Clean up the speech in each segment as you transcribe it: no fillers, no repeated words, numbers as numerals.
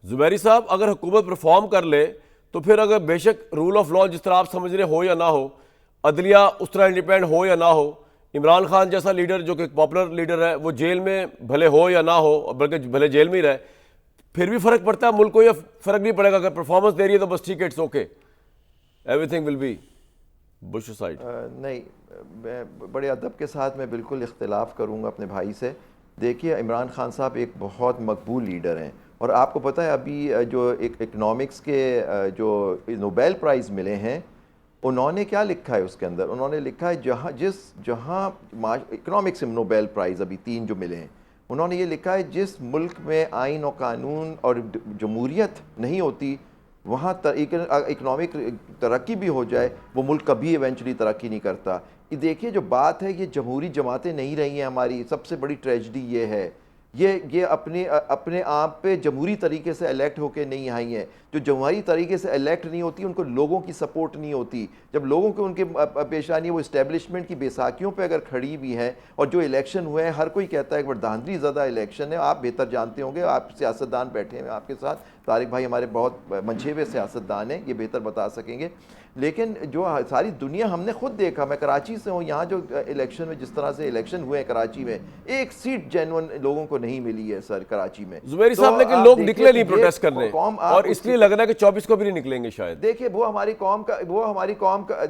زبیری صاحب اگر حکومت پرفارم کر لے تو پھر اگر بے شک رول آف لا جس طرح آپ سمجھ رہے ہو یا نہ ہو, عدلیہ اس طرح انڈیپینڈنٹ ہو یا نہ ہو, عمران خان جیسا لیڈر جو کہ پاپولر لیڈر ہے وہ جیل میں بھلے ہو یا نہ ہو, بلکہ بھلے جیل میں ہی رہے, پھر بھی فرق پڑتا ہے ملک کو یا فرق نہیں پڑے گا؟ اگر پرفارمنس دے رہی ہے تو بس ٹھیک ہے, it's okay, everything will be bush side. نہیں, میں بڑے ادب کے ساتھ میں بالکل اختلاف کروں گا اپنے بھائی سے. دیکھیے عمران خان صاحب ایک بہت مقبول لیڈر ہیں, اور آپ کو پتہ ہے ابھی جو اکنامکس کے جو نوبیل پرائز ملے ہیں, انہوں نے کیا لکھا ہے اس کے اندر؟ انہوں نے لکھا ہے جہاں اکنامکس میں نوبیل پرائز ابھی 3 جو ملے ہیں, انہوں نے یہ لکھا ہے جس ملک میں آئین و قانون اور جمہوریت نہیں ہوتی وہاں اکنامک ترقی بھی ہو جائے وہ ملک کبھی ایونچولی ترقی نہیں کرتا. یہ دیکھیے جو بات ہے, یہ جمہوری جماعتیں نہیں رہی ہیں ہماری, سب سے بڑی ٹریجڈی یہ ہے. یہ اپنے آپ پہ جمہوری طریقے سے الیکٹ ہو کے نہیں آئی ہیں. جو جمہوری طریقے سے الیکٹ نہیں ہوتی ان کو لوگوں کی سپورٹ نہیں ہوتی. جب لوگوں کو ان کے پیشانی وہ اسٹیبلشمنٹ کی بیساکھیوں پہ اگر کھڑی بھی ہیں, اور جو الیکشن ہوئے ہیں ہر کوئی کہتا ہے کہ دھاندلی زدہ الیکشن ہے, آپ بہتر جانتے ہوں گے, آپ سیاستدان بیٹھے ہیں آپ کے ساتھ, طارق بھائی ہمارے بہت منچے ہوئے سیاستدان ہیں, یہ بہتر بتا سکیں گے. لیکن جو ساری دنیا ہم نے خود دیکھا, میں کراچی سے ہوں, یہاں جو الیکشن میں جس طرح سے الیکشن ہوئے ہیں کراچی میں, ایک سیٹ جینون لوگوں کو نہیں ملی ہے سر کراچی میں. زبیری صاحب لیکن لوگ نکلے نہیں پروٹیسٹ کرنے, اور اس لیے لگ رہا ہے کہ 24 کو بھی نہیں نکلیں گے شاید. دیکھیے وہ ہماری قوم کا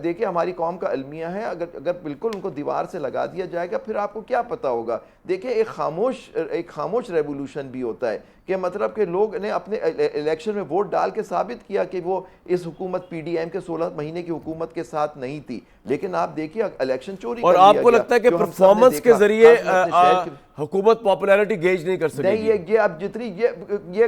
دیکھیے ہماری قوم کا المیہ ہے, اگر بالکل ان کو دیوار سے لگا دیا جائے گا پھر آپ کو کیا پتا ہوگا. دیکھیے ایک خاموش ریولوشن بھی ہوتا ہے, کہ مطلب کہ لوگ نے اپنے الیکشن میں ووٹ ڈال کے ثابت کیا کہ وہ اس حکومت پی ڈی ایم کے 16 مہینے کی حکومت کے ساتھ نہیں تھی. لیکن آپ دیکھیے الیکشن چوری اور آپ کو لگتا ہے کہ پرفارمنس کے ذریعے حکومت پاپولیرٹی گیج نہیں کر سکے گی؟ نہیں, یہ اب جتنی یہ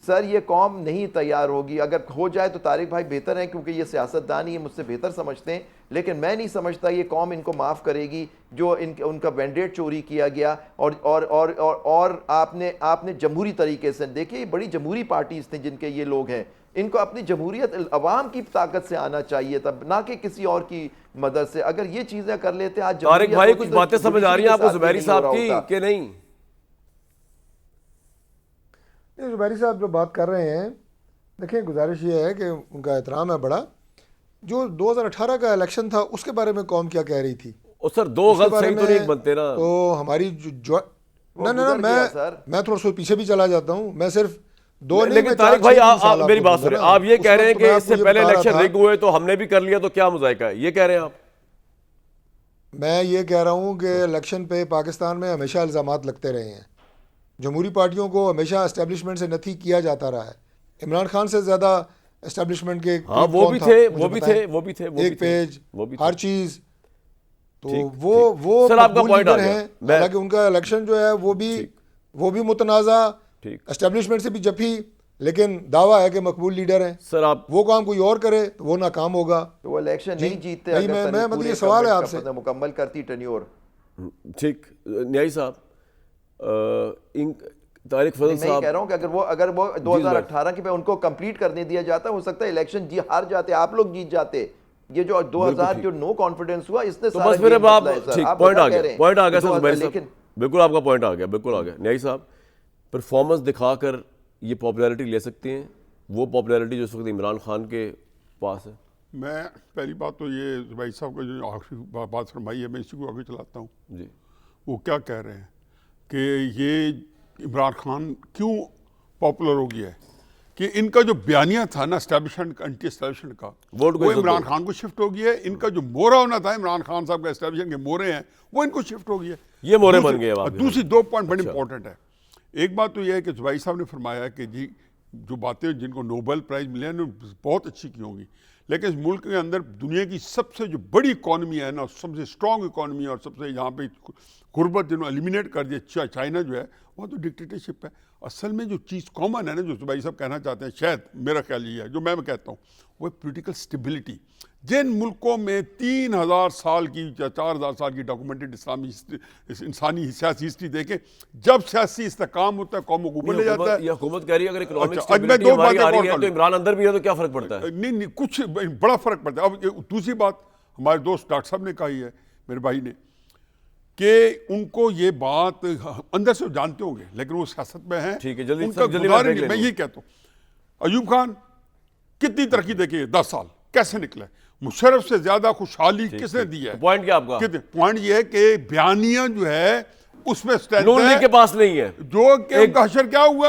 سر یہ قوم نہیں تیار ہوگی. اگر ہو جائے تو طارق بھائی بہتر ہیں, کیونکہ یہ سیاستدان ہی مجھ سے بہتر سمجھتے ہیں, لیکن میں نہیں سمجھتا یہ قوم ان کو معاف کرے گی جو ان کا وینڈیٹ چوری کیا گیا. اور آپ نے جمہوری طریقے سے دیکھیے, یہ بڑی جمہوری پارٹیز تھیں جن کے یہ لوگ ہیں, ان کو اپنی جمہوریت عوام کی طاقت سے آنا چاہیے تھا, نہ کہ کسی اور کی مدد سے. اگر یہ چیزیں کر لیتے آج طارق بھائی کچھ باتیں سمجھ آ رہی ہیں آپ کو زبیری صاحب کی کہ نہیں؟ زبیری صاحب جو بات کر رہے ہیں, دیکھیں گزارش یہ ہے کہ ان کا احترام ہے بڑا, جو 2018 کا الیکشن تھا اس کے بارے میں قوم کیا کہہ رہی تھی. اور سر دو غلط صحیح تو نہیں بنتے نا. تو ہماری میں تھوڑا سا پیچھے بھی چلا جاتا ہوں, میں صرف لیکن طارق بھائی آپ میری بات سنیں, آپ یہ کہہ رہے ہیں کہ اس سے پہلے الیکشن ریگ ہوئے تو ہم نے بھی کر لیا, تو کیا مذائقہ ہے, یہ کہہ رہے ہیں آپ؟ میں یہ کہہ رہا ہوں کہ الیکشن پہ پاکستان میں ہمیشہ الزامات لگتے رہے ہیں. جمہوری پارٹیوں کو ہمیشہ اسٹیبلشمنٹ سے نفی کیا جاتا رہا ہے. عمران خان سے زیادہ اسٹیبلشمنٹ کے وہ بھی تھے ایک پیج ہر چیز, تو وہ سر آپ کا پوائنٹ آ گیا. حالانکہ ان کا الیکشن جو ہے وہ بھی متنازع, اسٹیبلشمنٹ سے بھی جفی, لیکن دعویٰ ہے کہ مقبول لیڈر ہیں. سر آپ وہ کام کوئی اور کرے تو وہ ناکام ہوگا, تو وہ الیکشن نہیں جیتتے. میں مطلب یہ سوال ہے آپ سے, مکمل کرتی ٹینیور. ٹھیک, نیائی صاحب, طارق فضل صاحب, میں کہہ رہا ہوں کہ اگر وہ 2018 کے پہ ان کو کمپلیٹ کرنے دیا جاتا, ہو سکتا ہے الیکشن ہار جاتے, آپ لوگ جیت جاتے. یہ جو 2000 جو نو کانفیڈنس ہوا, اس نے تو بس پھر اب آپ ٹھیک پوائنٹ آ گیا سر زبیری صاحب, بالکل آپ کا پوائنٹ آ گیا. نیائی صاحب, پرفارمنس دکھا کر یہ پاپولیرٹی لے سکتے ہیں, وہ پاپولیرٹی جو اس وقت عمران خان کے پاس ہے؟ میں پہلی بات تو یہ زبیری صاحب کو جو آخری بات فرمائی ہے, میں اسی کو آگے چلاتا ہوں. جی, وہ کیا کہہ رہے ہیں کہ یہ عمران خان کیوں پاپولر ہو گیا ہے, کہ ان کا جو بیانیہ تھا نا اسٹیبلشمنٹ انٹی اسٹیبلشمنٹ کا, وہ عمران خان کو شفٹ ہو گیا ہے. ان کا جو مورا ہونا تھا عمران خان صاحب کا اسٹیبلشمنٹ کے مورے ہیں, وہ ان کو شفٹ ہو گیا ہے. یہ مورے بن گئے. دوسری 2 پوائنٹ بڑی امپورٹنٹ ہے. ایک بات تو یہ ہے کہ زبیری صاحب نے فرمایا کہ جی جو باتیں جن کو نوبل پرائز ملے ہیں بہت اچھی کی ہوں گی, لیکن اس ملک کے اندر دنیا کی سب سے جو بڑی اکانومی ہے نا, سب سے اسٹرانگ اکانومی اور سب سے یہاں پہ غربت جنہوں ایلیمینیٹ کر دیا, چائنا جو ہے وہاں تو ڈکٹیٹرشپ ہے. اصل میں جو چیز کامن ہے نا, جو زبیری صاحب کہنا چاہتے ہیں, شاید میرا خیال یہ ہے جو میں کہتا ہوں, وہ پولیٹیکل اسٹیبلٹی. جن ملکوں میں 3000 سال کی یا 4000 سال کی ڈاکومنٹڈ انسانی سیاسی ہسٹری دیکھیں, جب سیاسی استحکام ہوتا ہے قوموں کو اوپر لے جاتا ہے. یہ حکومت کہہ رہی ہے اگر اکنامک اسٹیبلٹی ہماری آ رہی ہے تو عمران اندر بھی ہے تو کیا فرق پڑتا ہے؟ نہیں, کچھ بڑا فرق پڑتا ہے. اب دوسری بات ہمارے دوست ڈاکٹر صاحب نے کہی ہے, میرے بھائی نے, کہ ان کو یہ بات اندر سے جانتے ہوں گے لیکن وہ سیاست میں ہیں. ٹھیک ہے، جلدی ان سر، کا جلدی گزاریں میں گے. میں یہی کہتا ہوں ایوب خان کتنی ترقی دیکھیے 10 سال کیسے نکلے. مشرف سے زیادہ خوشحالی کس نے دی ہے؟ پوائنٹ کیا آپ کا؟ پوائنٹ یہ ہے کہ بیانیہ جو ہے اس میں نون لیگ کے پاس نہیں ہے. جو کہ ان کا حشر کیا ہوا